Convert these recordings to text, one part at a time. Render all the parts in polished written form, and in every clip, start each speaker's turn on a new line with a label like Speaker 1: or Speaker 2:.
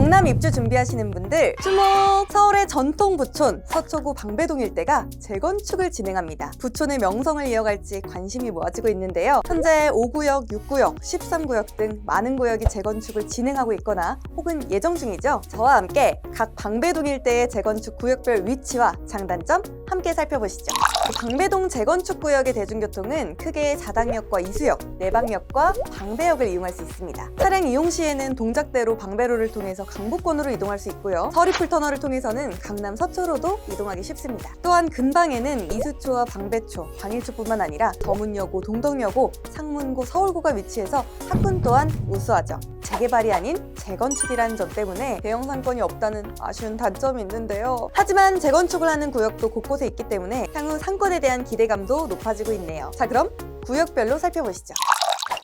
Speaker 1: 강남 입주 준비하시는 분들 주목! 서울의 전통 부촌 서초구 방배동 일대가 재건축을 진행합니다. 부촌의 명성을 이어갈지 관심이 모아지고 있는데요. 현재 5구역, 6구역, 13구역 등 많은 구역이 재건축을 진행하고 있거나 혹은 예정 중이죠. 저와 함께 각 방배동 일대의 재건축 구역별 위치와 장단점 함께 살펴보시죠. 방배동 재건축 구역의 대중교통은 크게 사당역과 이수역, 내방역과 방배역을 이용할 수 있습니다. 차량 이용 시에는 동작대로 방배로를 통해서 강북권으로 이동할 수 있고요. 서리풀 터널을 통해서는 강남 서초로도 이동하기 쉽습니다. 또한 근방에는 이수초와 방배초, 광일초뿐만 아니라 더문여고, 동덕여고, 상문고, 서울고가 위치해서 학군 또한 우수하죠. 재개발이 아닌 재건축이라는 점 때문에 대형 상권이 없다는 아쉬운 단점이 있는데요. 하지만 재건축을 하는 구역도 곳곳에 있기 때문에 향후 상권에 대한 기대감도 높아지고 있네요. 자, 그럼 구역별로 살펴보시죠.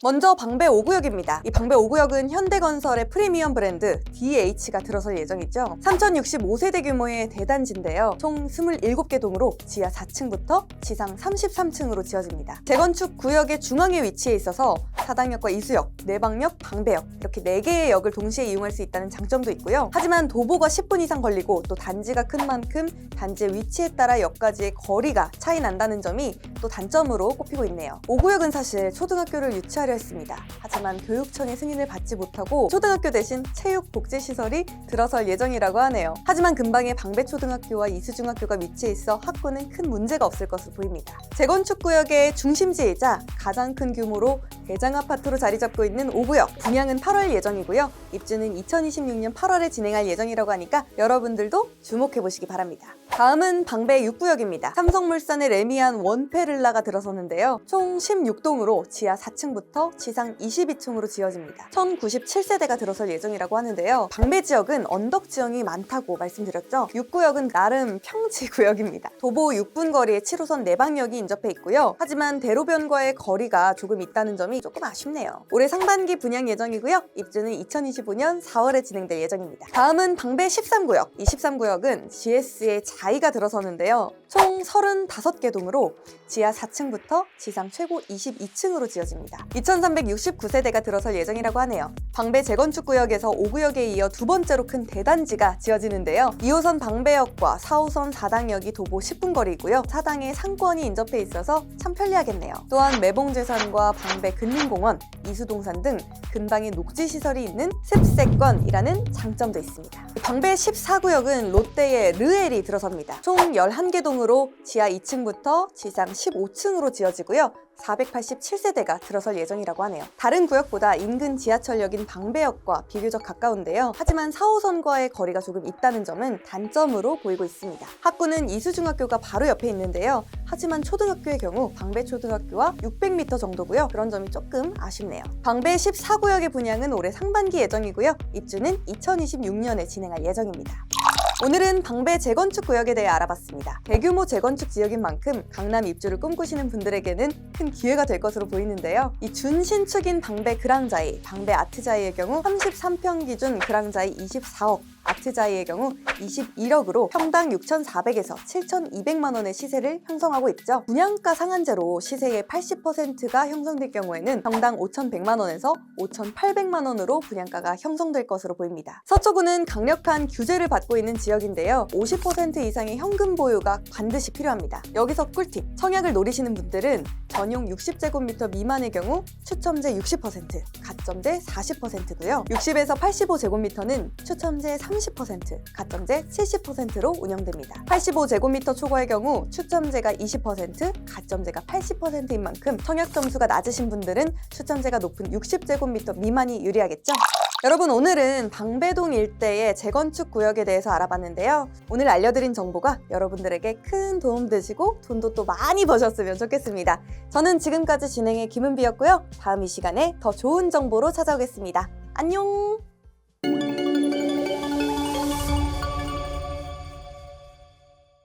Speaker 1: 먼저 방배 5구역입니다. 이 방배 5구역은 현대건설의 프리미엄 브랜드 DH가 들어설 예정이죠. 3065세대 규모의 대단지인데요. 총 27개 동으로 지하 4층부터 지상 33층으로 지어집니다. 재건축 구역의 중앙에 위치해 있어서 사당역과 이수역, 내방역, 방배역 이렇게 4개의 역을 동시에 이용할 수 있다는 장점도 있고요. 하지만 도보가 10분 이상 걸리고 또 단지가 큰 만큼 단지의 위치에 따라 역까지의 거리가 차이 난다는 점이 또 단점으로 꼽히고 있네요. 5구역은 사실 초등학교를 유치하려 했습니다. 하지만 교육청의 승인을 받지 못하고 초등학교 대신 체육복지시설이 들어설 예정이라고 하네요. 하지만 근방에 방배초등학교와 이수중학교가 위치해 있어 학군은 큰 문제가 없을 것으로 보입니다. 재건축 구역의 중심지이자 가장 큰 규모로 대장 아파트로 자리 잡고 있는 5구역, 분양은 8월 예정이고요. 입주는 2026년 8월에 진행할 예정이라고 하니까 여러분들도 주목해 보시기 바랍니다. 다음은 방배 6구역입니다. 삼성물산의 레미안 원페를라가 들어섰는데요. 총 16동으로 지하 4층부터 지상 22층으로 지어집니다. 1097세대가 들어설 예정이라고 하는데요. 방배 지역은 언덕 지형이 많다고 말씀드렸죠. 6구역은 나름 평지 구역입니다. 도보 6분 거리에 7호선 내방역이 인접해 있고요. 하지만 대로변과의 거리가 조금 있다는 점이 조금 아쉽네요. 올해 상반기 분양 예정이고요. 입주는 2025년 4월에 진행될 예정입니다. 다음은 방배 13구역. 이 13구역은 GS의 자이가 들어서는데요. 총 35개 동으로 지하 4층부터 지상 최고 22층으로 지어집니다. 2369세대가 들어설 예정이라고 하네요. 방배 재건축 구역에서 5구역에 이어 두 번째로 큰 대단지가 지어지는데요. 2호선 방배역과 4호선 사당역이 도보 10분 거리이고요. 사당에 상권이 인접해 있어서 참 편리하겠네요. 또한 매봉재산과 방배 근린공원, 이수동산 등 근방에 녹지시설이 있는 습세권이라는 장점도 있습니다. 방배 14구역은 롯데의 르엘이 들어섭니다. 총 11개 동으로 지하 2층부터 지상 15층으로 지어지고요. 487세대가 들어설 예정이라고 하네요. 다른 구역보다 인근 지하철역인 방배역과 비교적 가까운데요. 하지만 4호선과의 거리가 조금 있다는 점은 단점으로 보이고 있습니다. 학구는 이수중학교가 바로 옆에 있는데요. 하지만 초등학교의 경우 방배초등학교와 600m 정도고요. 그런 점이 조금 아쉽네요. 방배 14구역의 분양은 올해 상반기 예정이고요. 입주는 2026년에 진행할 예정입니다. 오늘은 방배 재건축 구역에 대해 알아봤습니다. 대규모 재건축 지역인 만큼 강남 입주를 꿈꾸시는 분들에게는 큰 기회가 될 것으로 보이는데요. 이 준신축인 방배 그랑자이, 방배 아트자이의 경우 33평 기준 그랑자이 24억, 아트자이의 경우 21억으로 평당 6,400에서 7,200만 원의 시세를 형성하고 있죠. 분양가 상한제로 시세의 80%가 형성될 경우에는 평당 5,100만 원에서 5,800만 원으로 분양가가 형성될 것으로 보입니다. 서초구는 강력한 규제를 받고 있는 지역인데요. 50% 이상의 현금 보유가 반드시 필요합니다. 여기서 꿀팁! 청약을 노리시는 분들은 전용 60제곱미터 미만의 경우 추첨제 60%, 가점제 40%고요. 60에서 85제곱미터는 추첨제 30%, 가점제 70%로 운영됩니다. 85제곱미터 초과의 경우 추첨제가 20%, 가점제가 80%인 만큼 청약 점수가 낮으신 분들은 추첨제가 높은 60제곱미터 미만이 유리하겠죠? 여러분, 오늘은 방배동 일대의 재건축 구역에 대해서 알아봤는데요. 오늘 알려드린 정보가 여러분들에게 큰 도움 되시고 돈도 또 많이 버셨으면 좋겠습니다. 저는 지금까지 진행의 김은비였고요. 다음 이 시간에 더 좋은 정보로 찾아오겠습니다. 안녕!